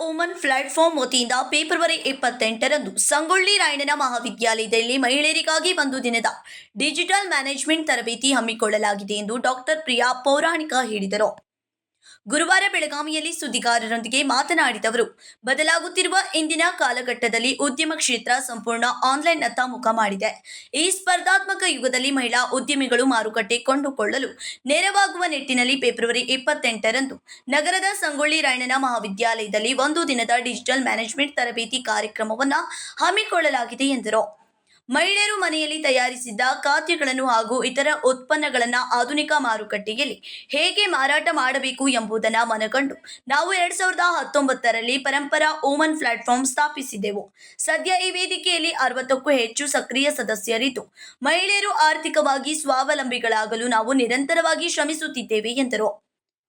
Woman platform ವತಿಯಿಂದ February 28ರಂದು Sangolli Rayanna ಮಹಾವಿದ್ಯಾಲಯದಲ್ಲಿ ಮಹಿಳೆಯರಿಗಾಗಿ ಒಂದು ದಿನದ ಡಿಜಿಟಲ್ ಮ್ಯಾನೇಜ್ಮೆಂಟ್ ತರಬೇತಿ ಹಮ್ಮಿಕೊಳ್ಳಲಾಗಿದೆ ಎಂದು ಡಾಕ್ಟರ್ ಪ್ರಿಯಾ ಪೌರಾಣಿಕ ಹೇಳಿದರು. ಗುರುವಾರ ಬೆಳಗಾವಿಯಲ್ಲಿ ಸುದ್ದಿಗಾರರೊಂದಿಗೆ ಮಾತನಾಡಿದ ಅವರು, ಬದಲಾಗುತ್ತಿರುವ ಇಂದಿನ ಕಾಲಘಟ್ಟದಲ್ಲಿ ಉದ್ಯಮ ಕ್ಷೇತ್ರ ಸಂಪೂರ್ಣ ಆನ್ಲೈನ್ನತ್ತ ಮುಖ ಮಾಡಿದೆ. ಈ ಸ್ಪರ್ಧಾತ್ಮಕ ಯುಗದಲ್ಲಿ ಮಹಿಳಾ ಉದ್ಯಮಿಗಳು ಮಾರುಕಟ್ಟೆ ಕೊಂಡುಕೊಳ್ಳಲು ನೆರವಾಗುವ ನಿಟ್ಟಿನಲ್ಲಿ ಫೆಬ್ರವರಿ 28ರಂದು ನಗರದ ಸಂಗೊಳ್ಳಿ ರಾಯಣ್ಣ ಮಹಾವಿದ್ಯಾಲಯದಲ್ಲಿ ಒಂದು ದಿನದ ಡಿಜಿಟಲ್ ಮ್ಯಾನೇಜ್ಮೆಂಟ್ ತರಬೇತಿ ಕಾರ್ಯಕ್ರಮವನ್ನು ಹಮ್ಮಿಕೊಳ್ಳಲಾಗಿದೆ ಎಂದರು. ಮಹಿಳೆಯರು ಮನೆಯಲ್ಲಿ ತಯಾರಿಸಿದ್ದ ಖಾದ್ಯಗಳನ್ನು ಹಾಗೂ ಇತರ ಉತ್ಪನ್ನಗಳನ್ನು ಆಧುನಿಕ ಮಾರುಕಟ್ಟೆಯಲ್ಲಿ ಹೇಗೆ ಮಾರಾಟ ಮಾಡಬೇಕು ಎಂಬುದನ್ನು ಮನಗಂಡು ನಾವು 2019ರಲ್ಲಿ ಪರಂಪರಾ ವುಮನ್ ಪ್ಲಾಟ್ಫಾರ್ಮ್ ಸ್ಥಾಪಿಸಿದೆವು. ಸದ್ಯ ಈ ವೇದಿಕೆಯಲ್ಲಿ 60ಕ್ಕೂ ಹೆಚ್ಚು ಸಕ್ರಿಯ ಸದಸ್ಯರಿದ್ದು, ಮಹಿಳೆಯರು ಆರ್ಥಿಕವಾಗಿ ಸ್ವಾವಲಂಬಿಗಳಾಗಲು ನಾವು ನಿರಂತರವಾಗಿ ಶ್ರಮಿಸುತ್ತಿದ್ದೇವೆ ಎಂದರು.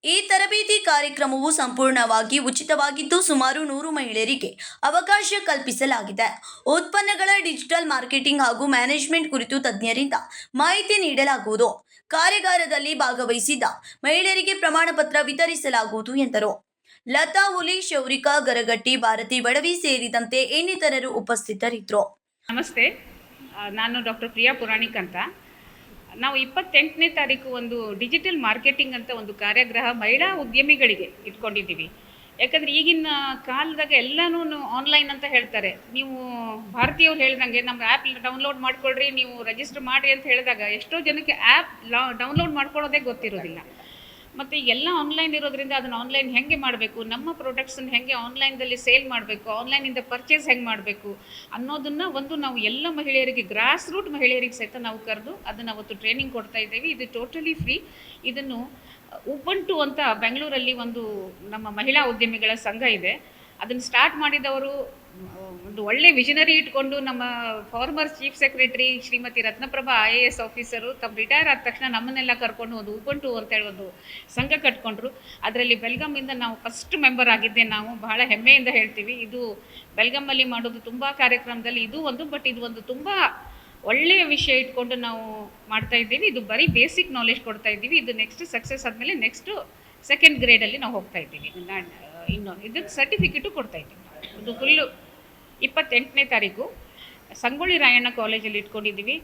ಈ ತರಬೇತಿ ಕಾರ್ಯಕ್ರಮವು ಸಂಪೂರ್ಣವಾಗಿ ಉಚಿತವಾಗಿದ್ದು, ಸುಮಾರು 100 ಮಹಿಳೆಯರಿಗೆ ಅವಕಾಶ ಕಲ್ಪಿಸಲಾಗಿದೆ. ಉತ್ಪನ್ನಗಳ ಡಿಜಿಟಲ್ ಮಾರ್ಕೆಟಿಂಗ್ ಹಾಗೂ ಮ್ಯಾನೇಜ್ಮೆಂಟ್ ಕುರಿತು ತಜ್ಞರಿಂದ ಮಾಹಿತಿ ನೀಡಲಾಗುವುದು. ಕಾರ್ಯಾಗಾರದಲ್ಲಿ ಭಾಗವಹಿಸಿದ ಮಹಿಳೆಯರಿಗೆ ಪ್ರಮಾಣ ಪತ್ರ ವಿತರಿಸಲಾಗುವುದು ಎಂದರು. ಲತಾ ಹುಲಿ, ಶೌರಿಕಾ ಗರಗಟ್ಟಿ, ಭಾರತಿ ವಡವಿ ಸೇರಿದಂತೆ ಇನ್ನಿತರರು ಉಪಸ್ಥಿತರಿದ್ದರು. ನಮಸ್ತೆ, ನಾನು ಡಾಕ್ಟರ್ ಪ್ರಿಯಾ ಪೌರಾಣಿಕ್ ಅಂತ. ನಾವು 28ನೇ ತಾರೀಕು ಒಂದು ಡಿಜಿಟಲ್ ಮಾರ್ಕೆಟಿಂಗ್ ಅಂತ ಒಂದು ಕಾರ್ಯಾಗಾರ ಮಹಿಳಾ ಉದ್ಯಮಿಗಳಿಗೆ ಇಟ್ಕೊಂಡಿದ್ದೀವಿ. ಯಾಕಂದರೆ ಈಗಿನ ಕಾಲದಾಗ ಎಲ್ಲನೂ ಆನ್ಲೈನ್ ಅಂತ ಹೇಳ್ತಾರೆ. ನೀವು ಭಾರತೀಯವ್ರು ಹೇಳ್ದಂಗೆ ನಮ್ಮ ಆ್ಯಪ್ ಡೌನ್ಲೋಡ್ ಮಾಡ್ಕೊಳ್ರಿ, ನೀವು ರಿಜಿಸ್ಟರ್ ಮಾಡಿರಿ ಅಂತ ಹೇಳಿದಾಗ ಎಷ್ಟೋ ಜನಕ್ಕೆ ಆ್ಯಪ್ ಡೌನ್ಲೋಡ್ ಮಾಡ್ಕೊಳ್ಳೋದೇ ಗೊತ್ತಿರೋದಿಲ್ಲ. ಮತ್ತು ಎಲ್ಲ ಆನ್ಲೈನ್ ಇರೋದ್ರಿಂದ ಅದನ್ನು ಆನ್ಲೈನ್ ಹೆಂಗೆ ಮಾಡಬೇಕು, ನಮ್ಮ ಪ್ರಾಡಕ್ಟ್ಸನ್ನು ಹೆಂಗೆ ಆನ್ಲೈನ್ದಲ್ಲಿ ಸೇಲ್ ಮಾಡಬೇಕು, ಆನ್ಲೈನಿಂದ ಪರ್ಚೇಸ್ ಹೆಂಗೆ ಮಾಡಬೇಕು ಅನ್ನೋದನ್ನು ನಾವು ಎಲ್ಲ ಮಹಿಳೆಯರಿಗೆ, ಗ್ರಾಸ್ ರೂಟ್ ಮಹಿಳೆಯರಿಗೆ ಸಹಿತ ನಾವು ಕರೆದು ಅದನ್ನು ಅವತ್ತು ಟ್ರೈನಿಂಗ್ ಕೊಡ್ತಾ ಇದ್ದೇವೆ. ಇದು ಟೋಟಲಿ ಫ್ರೀ. ಇದನ್ನು ಉಬಂಟು ಅಂತ ಬೆಂಗಳೂರಲ್ಲಿ ಒಂದು ನಮ್ಮ ಮಹಿಳಾ ಉದ್ಯಮಿಗಳ ಸಂಘ ಇದೆ. ಅದನ್ನು ಸ್ಟಾರ್ಟ್ ಮಾಡಿದವರು ಒಂದು ಒಳ್ಳೆ ವಿಷನರಿ ಇಟ್ಕೊಂಡು ನಮ್ಮ former chief secretary Shrimati Ratnaprabha IAS officer ತಮ್ಮ ರಿಟೈರ್ ಆದ ತಕ್ಷಣ ನಮ್ಮನ್ನೆಲ್ಲ ಕರ್ಕೊಂಡು ಒಂದು ಉಬಂಟು ಅಂತೇಳಿ ಒಂದು ಸಂಘ ಕಟ್ಕೊಂಡ್ರು. ಅದರಲ್ಲಿ ಬೆಲ್ಗಾಮಿಂದ ನಾವು ಫಸ್ಟ್ ಮೆಂಬರ್ ಆಗಿದ್ದೆ. ನಾವು ಬಹಳ ಹೆಮ್ಮೆಯಿಂದ ಹೇಳ್ತೀವಿ. ಇದು ಬೆಲ್ಗಾಮಲ್ಲಿ ಮಾಡೋದು ತುಂಬ ಕಾರ್ಯಕ್ರಮದಲ್ಲಿ ಇದು ಒಂದು, ಬಟ್ ಇದು ಒಂದು ತುಂಬ ಒಳ್ಳೆಯ ವಿಷಯ ಇಟ್ಕೊಂಡು ನಾವು ಮಾಡ್ತಾ ಇದ್ದೀವಿ. ಇದು ಬರೀ ಬೇಸಿಕ್ ನಾಲೆಜ್ ಕೊಡ್ತಾ ಇದ್ದೀವಿ. ಇದು ನೆಕ್ಸ್ಟ್ ಸಕ್ಸಸ್ ಆದಮೇಲೆ ನೆಕ್ಸ್ಟು ಸೆಕೆಂಡ್ ಗ್ರೇಡಲ್ಲಿ ನಾವು ಹೋಗ್ತಾ ಇದ್ದೀವಿ. ಇನ್ನು ಇದಕ್ಕೆ ಸರ್ಟಿಫಿಕೇಟು ಕೊಡ್ತಾ ಇದ್ದೀವಿ. ಇದು ಫುಲ್ಲು 28ನೇ ತಾರೀಕು ಸಂಗೊಳ್ಳಿ ರಾಯಣ್ಣ ಕಾಲೇಜಲ್ಲಿ ಇಟ್ಕೊಂಡಿದ್ದೀವಿ.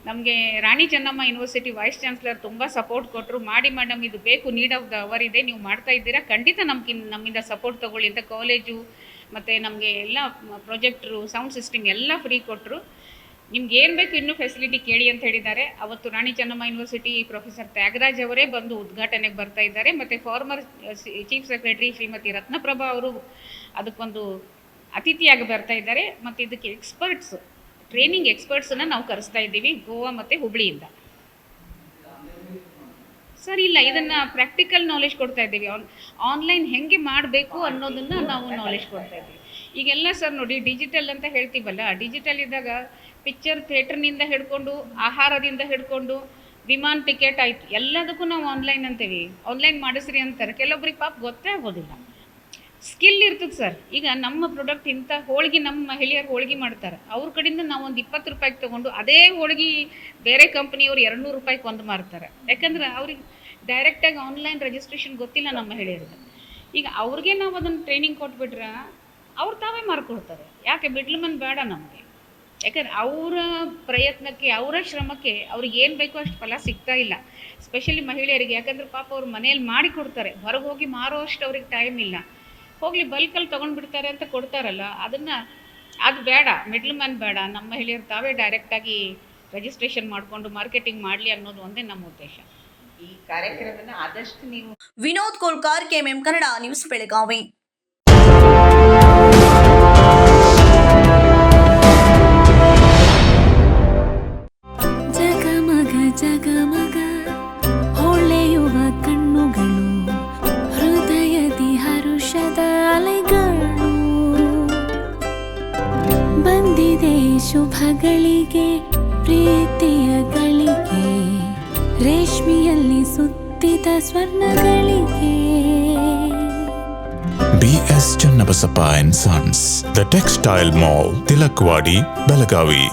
ನಮಗೆ Rani Chennamma university vice chancellor ತುಂಬ ಸಪೋರ್ಟ್ ಕೊಟ್ಟರು. ಮಾಡಿ ಮೇಡಮ್, ಇದು ಬೇಕು, ನೀಡ್ ಆಫ್ ದ ಅವರ್ ಇದೆ, ನೀವು ಮಾಡ್ತಾ ಇದ್ದೀರಾ, ಖಂಡಿತ ನಮ್ಮಿಂದ ಸಪೋರ್ಟ್ ತೊಗೊಳ್ಳಿ ಅಂತ ಕಾಲೇಜು ಮತ್ತು ನಮಗೆ ಎಲ್ಲ ಪ್ರೊಜೆಕ್ಟ್ರು, ಸೌಂಡ್ ಸಿಸ್ಟಮ್ ಎಲ್ಲ ಫ್ರೀ ಕೊಟ್ಟರು. ನಿಮ್ಗೆ ಏನು ಬೇಕು ಇನ್ನೂ ಫೆಸಿಲಿಟಿ ಕೇಳಿ ಅಂತ ಹೇಳಿದ್ದಾರೆ. ಅವತ್ತು ರಾಣಿ ಚೆನ್ನಮ್ಮ ಯೂನಿವರ್ಸಿಟಿ ಪ್ರೊಫೆಸರ್ ತ್ಯಾಗರಾಜ್ ಅವರೇ ಬಂದು ಉದ್ಘಾಟನೆಗೆ ಬರ್ತಾ ಇದ್ದಾರೆ. ಮತ್ತು former chief secretary Shrimati Ratnaprabha ಅವರು ಅದಕ್ಕೊಂದು ಅತಿಥಿಯಾಗಿ ಬರ್ತಾ ಇದ್ದಾರೆ. ಮತ್ತು ಇದಕ್ಕೆ ಟ್ರೈನಿಂಗ್ ಎಕ್ಸ್ಪರ್ಟ್ಸನ್ನು ನಾವು ಕರೆಸ್ತಾ ಇದ್ದೀವಿ ಗೋವಾ ಮತ್ತು ಹುಬ್ಳಿಯಿಂದ. ಸರ್ ಇಲ್ಲ, ಇದನ್ನು ಪ್ರಾಕ್ಟಿಕಲ್ ನಾಲೆಜ್ ಕೊಡ್ತಾ ಇದ್ದೀವಿ. ಆನ್ಲೈನ್ ಹೆಂಗೆ ಮಾಡಬೇಕು ಅನ್ನೋದನ್ನು ನಾವು ನಾಲೆಜ್ ಕೊಡ್ತಾ ಇದ್ದೀವಿ. ಈಗೆಲ್ಲ ಸರ್ ನೋಡಿ, ಡಿಜಿಟಲ್ ಅಂತ ಹೇಳ್ತೀವಲ್ಲ, ಡಿಜಿಟಲ್ ಇದ್ದಾಗ ಪಿಕ್ಚರ್ ಥಿಯೇಟ್ರ್ನಿಂದ ಹಿಡ್ಕೊಂಡು, ಆಹಾರದಿಂದ ಹಿಡ್ಕೊಂಡು, ವಿಮಾನ ಟಿಕೆಟ್ ಆಯಿತು, ಎಲ್ಲದಕ್ಕೂ ನಾವು ಆನ್ಲೈನ್ ಅಂತೀವಿ. ಆನ್ಲೈನ್ ಮಾಡಿಸ್ರಿ ಅಂತಾರೆ. ಕೆಲವೊಬ್ರಿಗೆ ಪಾಪ ಗೊತ್ತೇ ಆಗೋದಿಲ್ಲ. ಸ್ಕಿಲ್ ಇರ್ತದೆ ಸರ್. ಈಗ ನಮ್ಮ ಪ್ರಾಡಕ್ಟ್ ಇಂಥ ಹೋಳಿಗೆ, ನಮ್ಮ ಮಹಿಳೆಯರು ಹೋಳಿಗೆ ಮಾಡ್ತಾರೆ, ಅವ್ರ ಕಡೆಯಿಂದ ನಾವು ಒಂದು 20 ರೂಪಾಯಿಗೆ ತೊಗೊಂಡು ಅದೇ ಹೋಳಿಗೆ ಬೇರೆ ಕಂಪ್ನಿಯವ್ರು 200 ರೂಪಾಯಿಗೆ ಒಂದು ಮಾರ್ತಾರೆ. ಯಾಕಂದ್ರೆ ಅವ್ರಿಗೆ ಡೈರೆಕ್ಟಾಗಿ ಆನ್ಲೈನ್ ರಿಜಿಸ್ಟ್ರೇಷನ್ ಗೊತ್ತಿಲ್ಲ ನಮ್ಮ ಮಹಿಳೆಯರಿಗೆ. ಈಗ ಅವ್ರಿಗೆ ನಾವು ಅದನ್ನು ಟ್ರೈನಿಂಗ್ ಕೊಟ್ಬಿಟ್ರೆ ಅವ್ರು ತಾವೇ ಮಾರ್ಕೊಳ್ತಾರೆ. ಯಾಕೆ ಮಿಡ್ಲ್ಮನ್ ಬೇಡ ನಮಗೆ. ಯಾಕಂದ್ರೆ ಅವರ ಪ್ರಯತ್ನಕ್ಕೆ, ಅವರ ಶ್ರಮಕ್ಕೆ ಅವ್ರಿಗೆ ಏನು ಬೇಕೋ ಅಷ್ಟು ಫಲ ಸಿಗ್ತಾ ಇಲ್ಲ, ಸ್ಪೆಷಲಿ ಮಹಿಳೆಯರಿಗೆ. ಯಾಕಂದ್ರೆ ಪಾಪ ಅವ್ರು ಮನೇಲಿ ಮಾಡಿ ಕೊಡ್ತಾರೆ, ಹೊರಗೆ ಹೋಗಿ ಮಾರೋ ಅಷ್ಟು ಅವ್ರಿಗೆ ಟೈಮ್ ಇಲ್ಲ. ಹೋಗಲಿ ಬಲ್ಕಲ್ಲಿ ತೊಗೊಂಡ್ಬಿಡ್ತಾರೆ ಅಂತ ಕೊಡ್ತಾರಲ್ಲ, ಅದು ಬೇಡ, ಮಿಡ್ಲ್ ಬೇಡ. ನಮ್ಮ ಮಹಿಳೆಯರು ತಾವೇ ಡೈರೆಕ್ಟಾಗಿ ರಿಜಿಸ್ಟ್ರೇಷನ್ ಮಾಡಿಕೊಂಡು ಮಾರ್ಕೆಟಿಂಗ್ ಮಾಡಲಿ ಅನ್ನೋದು ಒಂದೇ ನಮ್ಮ ಉದ್ದೇಶ. ಈ ಕಾರ್ಯಕ್ರಮನ ಆದಷ್ಟು ನೀವು. Vinod Kolkar, KMM Kannada news, Belagavi. ಜಗಮಗ ಹೊಳೆಯುವ ಕಣ್ಣುಗಳು, ಹೃದಯದಿ ಹರುಷದ ಅಲೆಗಳು. ಬಂದಿದೆ ಶುಭಗಳಿಗೆ, ಪ್ರೀತಿಯ ಗಳಿಗೆ, ರೇಷ್ಮೆಯಲ್ಲಿ ಸುತ್ತಿದ ಸ್ವರ್ಣಗಳಿಗೆ. BS Channabasappa and Sons, The Textile Mall, Tilakvadi, Belagavi.